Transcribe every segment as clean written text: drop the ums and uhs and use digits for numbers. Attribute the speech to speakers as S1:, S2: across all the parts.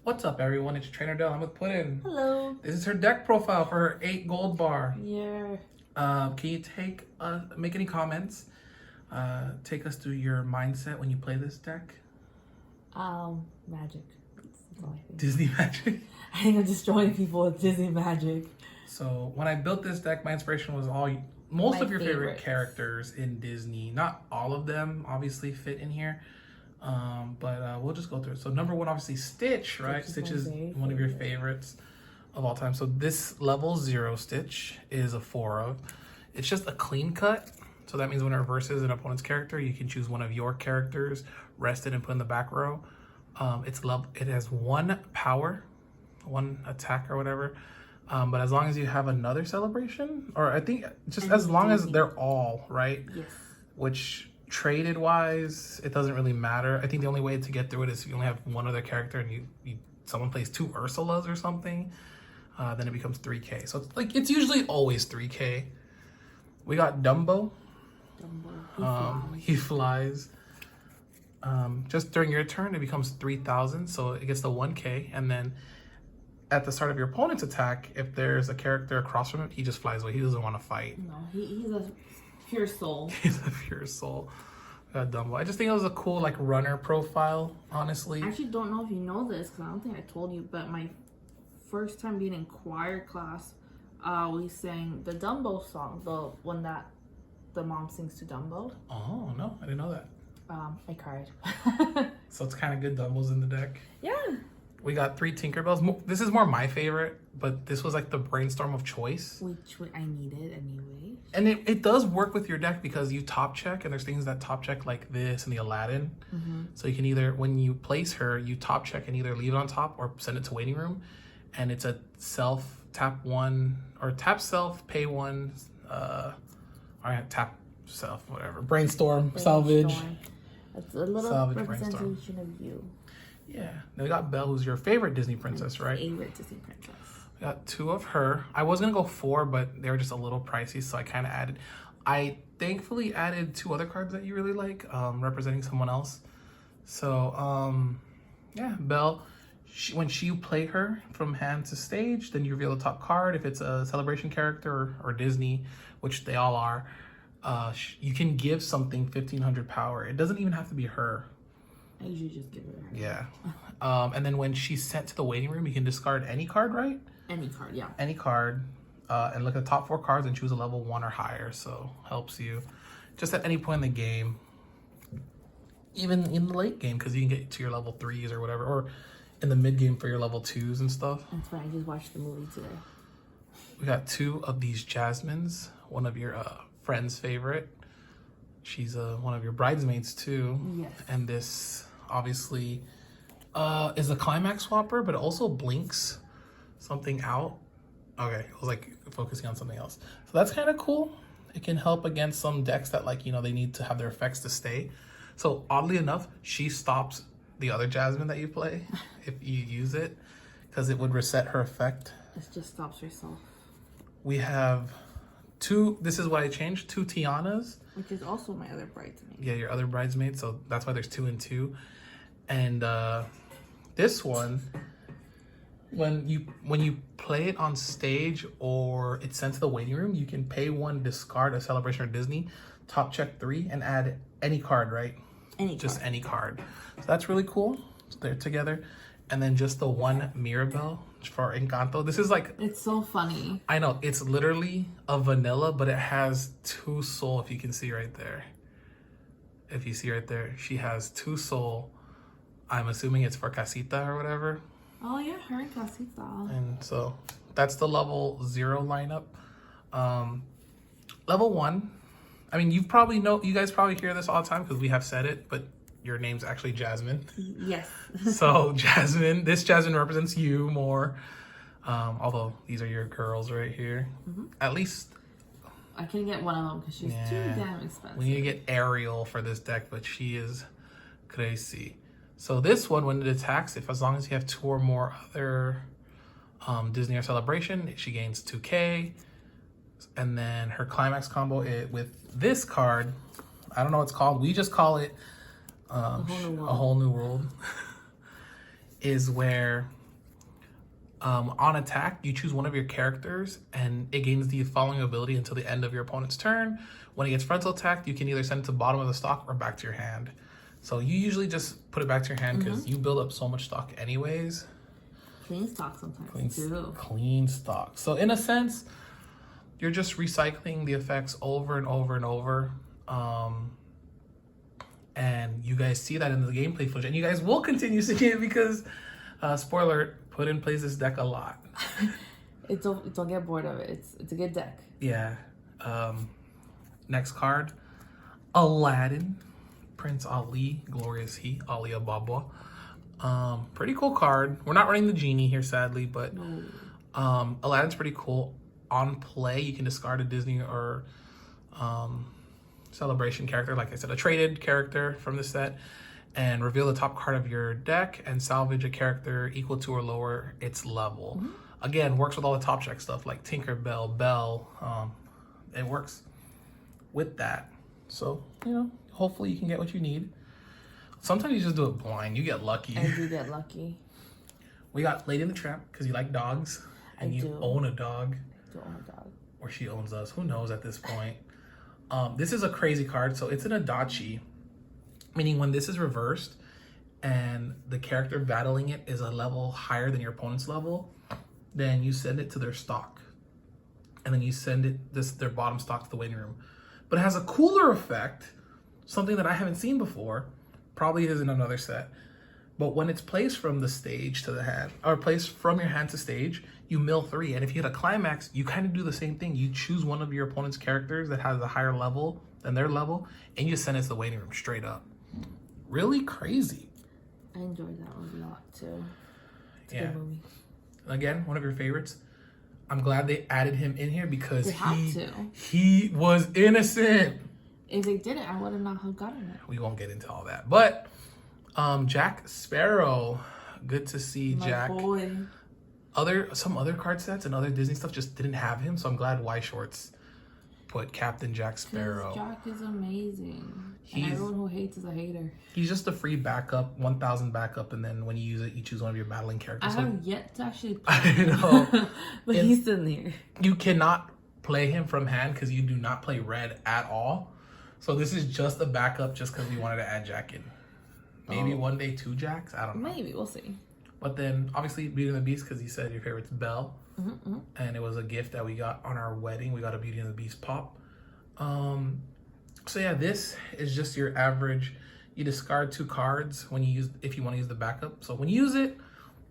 S1: What's up, everyone? It's Trainer Dell. I'm with Puddin.
S2: Hello.
S1: This is her deck profile for her 8 gold bar.
S2: Yeah.
S1: Can you make any comments? Take us through your mindset when you play this deck.
S2: Magic. That's all I think.
S1: Disney magic.
S2: I think I'm destroying people with Disney magic.
S1: So when I built this deck, my inspiration was most of your favorite
S2: favorites.
S1: Characters in Disney. Not all of them obviously fit in here. But we'll just go through it. So number one, obviously Stitch, right? Stitch is one of your favorites of all time. So this level 0 Stitch is a 4 of. It's just a clean cut. So that means when it reverses an opponent's character, you can choose one of your characters, rest it, and put in the back row. It has 1 power, 1 attack or whatever. But as long as you have another celebration, or I think just as long as they're all, right?
S2: Yes.
S1: Which traded wise, it doesn't really matter. I think the only way to get through it is if you only have one other character and someone plays 2 Ursulas or something, then it becomes 3k. So it's usually always 3k. We got Dumbo. He flies. Just during your turn, it becomes 3,000, so it gets the 1k, and then at the start of your opponent's attack, if there's a character across from him, he just flies away. He doesn't want to fight.
S2: No, he's a pure soul.
S1: He's a pure soul. Dumbo. I just think it was a cool runner profile, honestly.
S2: I actually don't know if you know this because I don't think I told you, but my first time being in choir class, we sang the Dumbo song, the one that the mom sings to Dumbo.
S1: Oh, no, I didn't know that.
S2: I cried.
S1: So it's kind of good Dumbos in the deck.
S2: Yeah.
S1: We got 3 Tinkerbells. This is more my favorite, but this was the brainstorm of choice.
S2: Which I needed anyway.
S1: And it does work with your deck because you top check, and there's things that top check like this and the Aladdin. So you can either, when you place her, you top check and either leave it on top or send it to waiting room. And it's a self, tap 1, or tap self, pay 1, or tap self, whatever. Brainstorm, salvage.
S2: It's a little
S1: Salvage
S2: representation of you.
S1: Yeah. Then we got Belle, who's your favorite Disney princess, right?
S2: Favorite Disney princess.
S1: We got 2 of her. I was gonna go 4, but they were just a little pricey, so I kind of added. I thankfully added 2 other cards that you really like, representing someone else. So, yeah, Belle. When you play her from hand to stage, then you reveal the top card. If it's a celebration character or Disney, which they all are, you can give something 1,500 power. It doesn't even have to be her.
S2: I usually just give it her.
S1: Yeah. And then when she's sent to the waiting room, you can discard any card, right?
S2: Any card, yeah.
S1: Any card. And look at the top 4 cards and choose a level 1 or higher. So helps you just at any point in the game. Even in the late game, because you can get to your level 3s or whatever. Or in the mid game for your level 2s and stuff.
S2: That's right. I just watched the movie today.
S1: We got 2 of these Jasmines. One of your friend's favorite. She's one of your bridesmaids too.
S2: Yes.
S1: And this obviously is a climax swapper, but it also blinks something out. Okay, it was focusing on something else. So that's kind of cool. It can help against some decks that they need to have their effects to stay. So oddly enough, she stops the other Jasmine that you play if you use it, because it would reset her effect.
S2: It just stops herself.
S1: We have 2, this is what I changed, 2 Tianas.
S2: Which is also my other bridesmaid.
S1: Yeah, your other bridesmaid, so that's why there's 2 and 2. And this one, when you play it on stage or it's sent to the waiting room, you can pay 1, discard a celebration or Disney, top check 3, and add any card, right? Just any card. So that's really cool. So they're together. And then just the 1 Mirabelle for Encanto. This is
S2: it's so funny.
S1: I know, it's literally a vanilla, but it has 2 soul, if you can see right there. If you see right there, she has 2 soul. I'm assuming it's for Casita or whatever.
S2: Oh yeah, her and Casita.
S1: And so that's the level 0 lineup. Level 1, I mean, you guys probably hear this all the time because we have said it, but your name's actually Jasmine.
S2: Yes.
S1: So Jasmine, this Jasmine represents you more. Although these are your girls right here. At least
S2: I can get one of them because she's too damn expensive.
S1: We need to get Ariel for this deck, but she is crazy. So this one, when it attacks, as long as you have 2 or more other Disney or Celebration, she gains 2k. And then her climax combo with this card, I don't know what it's called. We just call it A Whole New World. Is where On attack, you choose one of your characters, and it gains the following ability until the end of your opponent's turn. When it gets frontal attack, you can either send it to the bottom of the stock or back to your hand. So you usually just put it back to your hand because you build up so much stock anyways.
S2: Clean stock sometimes too.
S1: Clean stock. So in a sense, you're just recycling the effects over and over and over. And you guys see that in the gameplay footage, and you guys will continue seeing it because, spoiler alert, Puddin plays this deck a lot.
S2: Don't get bored of it. It's a good deck.
S1: Yeah. Next card, Aladdin, Prince Ali, glorious he, Ali Ababa. Pretty cool card. We're not running the genie here, sadly, but Aladdin's pretty cool. On play, you can discard a Disney or Celebration character, like I said, a traded character from the set, and reveal the top card of your deck and salvage a character equal to or lower its level. Again, works with all the top check stuff like Tinkerbell, Belle. It works with that. So, you know, hopefully you can get what you need. Sometimes you just do it blind. You get lucky.
S2: I do get lucky.
S1: We got Lady in the Trap because you like dogs and you own a dog.
S2: I do own a dog.
S1: Or she owns us. Who knows at this point? This is a crazy card. So it's an Adachi, meaning when this is reversed and the character battling it is a level higher than your opponent's level, then you send it to their stock. And then you send their bottom stock to the waiting room. But it has a cooler effect, something that I haven't seen before. Probably is in another set. But when it's placed from the stage to the hand, or placed from your hand to stage, you mill 3. And if you hit a climax, you kind of do the same thing. You choose one of your opponent's characters that has a higher level than their level, and you send it to the waiting room straight up. Really crazy.
S2: I enjoyed that one a lot too. It's a
S1: yeah.
S2: good movie.
S1: Again, one of your favorites. I'm glad they added him in here because he was innocent.
S2: If they didn't, I would have not have gotten it.
S1: We won't get into all that. But Jack Sparrow, good to see Jack.
S2: My boy.
S1: Some other card sets and other Disney stuff just didn't have him, so I'm glad Weiss Schwarz put Captain Jack Sparrow.
S2: Jack is amazing. And everyone who hates is a hater.
S1: He's just a free backup, 1,000 backup, and then when you use it, you choose one of your battling characters.
S2: I have yet to actually play
S1: him. I know.
S2: But he's in there.
S1: You cannot play him from hand because you do not play red at all. So this is just a backup just because we wanted to add Jack in. Maybe one day 2 Jacks? I don't know.
S2: Maybe, we'll see.
S1: But then, obviously, Beauty and the Beast, because you said your favorite's Belle. And it was a gift that we got on our wedding. We got a Beauty and the Beast pop. So yeah, this is just your average. You discard 2 cards if you want to use the backup. So when you use it,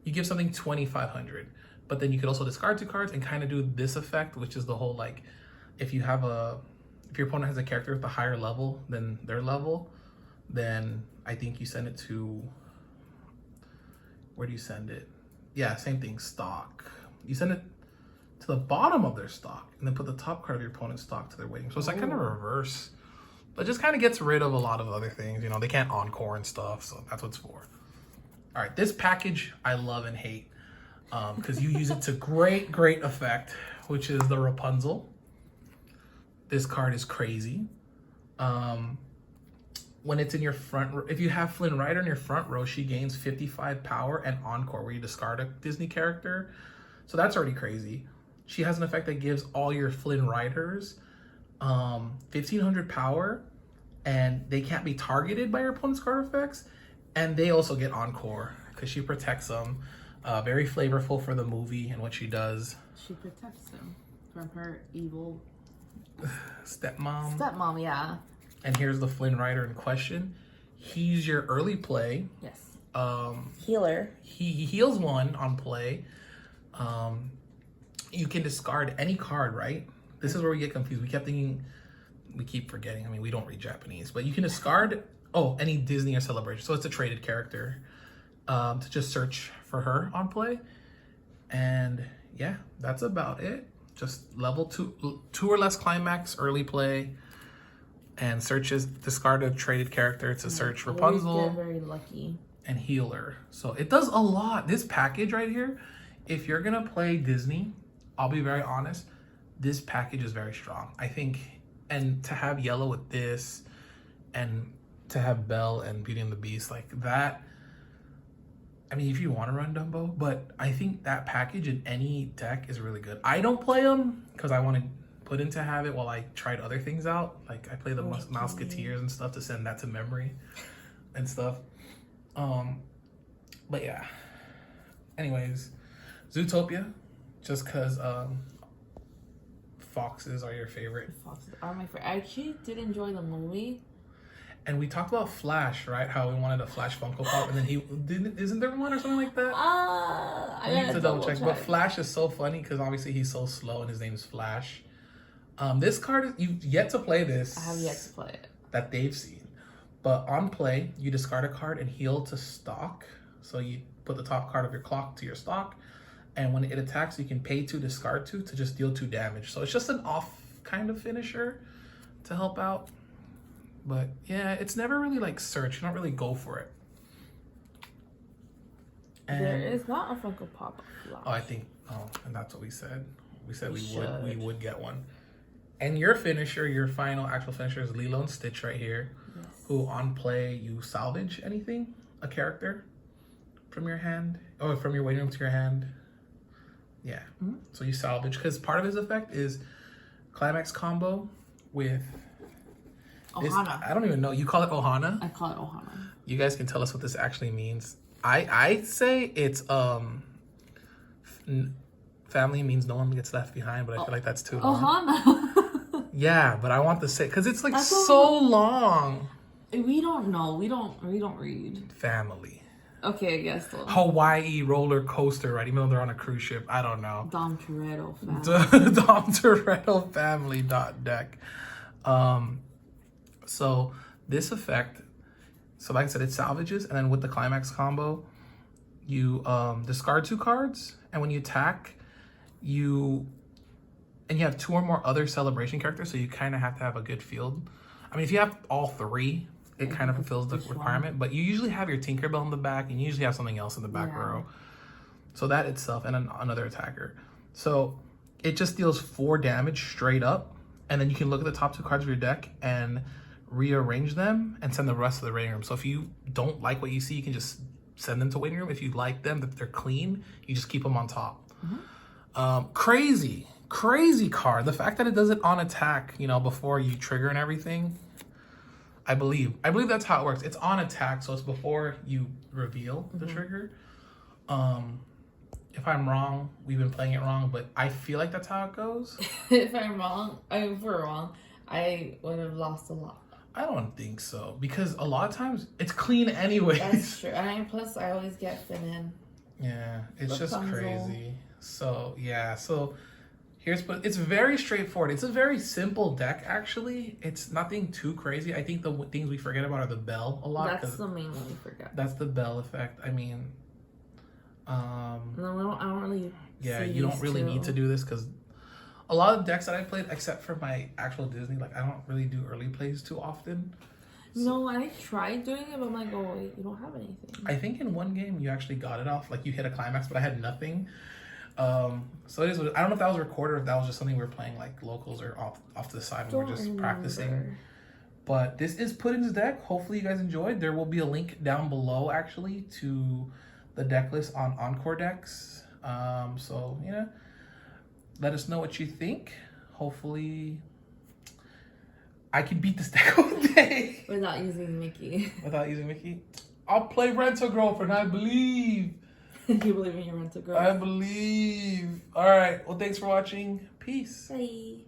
S1: you give something 2,500. But then you could also discard 2 cards and kind of do this effect, which is the whole, like, if your opponent has a character with a higher level than their level, then I think you send it to, where do you send it? Yeah, same thing, stock. You send it to the bottom of their stock and then put the top card of your opponent's stock to their waiting. So it's like kind of reverse, but just kind of gets rid of a lot of other things. You know, they can't encore and stuff, so that's what it's for. All right, this package I love and hate because you use it to great effect, which is the Rapunzel. This card is crazy. When it's in your front row, if you have Flynn Rider in your front row, she gains 55 power and encore where you discard a Disney character. So that's already crazy. She has an effect that gives all your Flynn Riders 1,500 power, and they can't be targeted by your opponent's card effects. And they also get encore because she protects them. Very flavorful for the movie and what she does.
S2: She protects them from her evil
S1: stepmom.
S2: Stepmom, yeah.
S1: And here's the Flynn Rider in question. He's your early play.
S2: Yes.
S3: Healer.
S1: He heals 1 on play. You can discard any card, right? This is where we get confused. We keep forgetting. I mean, we don't read Japanese, but you can discard any Disney or Celebration. So it's a traded character to just search for her on play. And yeah, that's about it. Just level 2 or less climax, early play, and discard a traded character to search Rapunzel.
S2: Very lucky.
S1: And healer. So it does a lot. This package right here, if you're gonna play Disney, I'll be very honest, this package is very strong. I think, and to have yellow with this, and to have Belle and Beauty and the Beast, like that, I mean, if you want to run Dumbo, but I think that package in any deck is really good. I don't play them because I want to put into habit while I tried other things out. Like I play the Mouseketeers and stuff to send that to memory and stuff. But yeah. Anyways, Zootopia, just because foxes are your favorite.
S2: Foxes are my favorite. I actually did enjoy the movie.
S1: And we talked about Flash, right? How we wanted a Flash Funko Pop, and then isn't there one or something like that? I need to double check. But Flash is so funny because obviously he's so slow and his name is Flash. This card, you've yet to play this.
S2: I have yet to play it.
S1: That they've seen. But on play, you discard a card and heal to stock. So you put the top card of your clock to your stock. And when it attacks, you can pay 2, discard 2 to just deal 2 damage. So it's just an off kind of finisher to help out. But yeah, it's never really like search. You don't really go for it. And
S2: there is not a Funko Pop Flash.
S1: Oh, I think. Oh, and that's what we said. We said we would get one. And your finisher, your final actual finisher is Lilo and Stitch right here. Yes. Who on play you salvage anything, a character from your hand, or from your waiting room to your hand. Yeah. Mm-hmm. So you salvage because part of his effect is climax combo with. Ohana. I don't even know. You call it Ohana?
S2: I call it Ohana.
S1: You guys can tell us what this actually means. I say it's family means no one gets left behind, but I feel like that's too long.
S2: Ohana.
S1: Yeah, but I want to say because it's like that's so long.
S2: We don't know. We don't read.
S1: Family.
S2: Okay, I guess so.
S1: Hawaii roller coaster, right? Even though they're on a cruise ship, I don't know.
S2: Dom Toretto family.
S1: Dom Toretto family .deck. So this effect, so like I said, it salvages, and then with the climax combo, you discard 2 cards, and when you attack, you have 2 or more other celebration characters, so you kind of have to have a good field. I mean, if you have all 3, it kind of fulfills the requirement, but you usually have your Tinkerbell in the back, and you usually have something else in the back row. So that itself, and another attacker. So it just deals 4 damage straight up, and then you can look at the top 2 cards of your deck and rearrange them and send the rest of the waiting room. So if you don't like what you see, you can just send them to waiting room. If you like them, if they're clean, you just keep them on top. Mm-hmm. Crazy card. The fact that it does it on attack, before you trigger and everything. I believe that's how it works. It's on attack, so it's before you reveal the trigger. If I'm wrong, we've been playing it wrong, but I feel like that's how it goes.
S2: If I'm wrong, if we're wrong, I would have lost a lot.
S1: I don't think so, because a lot of times it's clean anyways.
S2: That's true. And plus, I always get fit in.
S1: Yeah, it's just crazy. So yeah, but it's very straightforward. It's a very simple deck, actually. It's nothing too crazy. I think the things we forget about are the bell a lot.
S2: That's the main one we forget.
S1: That's the bell effect. I mean,
S2: no, I don't really.
S1: Yeah, you don't really need to do this because a lot of decks that I played, except for my actual Disney, like I don't really do early plays too often.
S2: No, I tried doing it, but I'm like, oh wait, you don't have anything.
S1: I think in one game you actually got it off, like you hit a climax, but I had nothing. So it is. I don't know if that was recorded or if that was just something we were playing like locals or off to the side when we're just practicing. But this is Puddin's deck. Hopefully you guys enjoyed. There will be a link down below actually to the deck list on Encore decks. So yeah, let us know what you think. Hopefully I can beat this deck all day.
S2: Without using Mickey.
S1: Without using Mickey? I'll play Rental Girlfriend, I believe.
S2: You believe in your Rental Girlfriend?
S1: I believe. All right. Well, thanks for watching. Peace.
S2: Bye.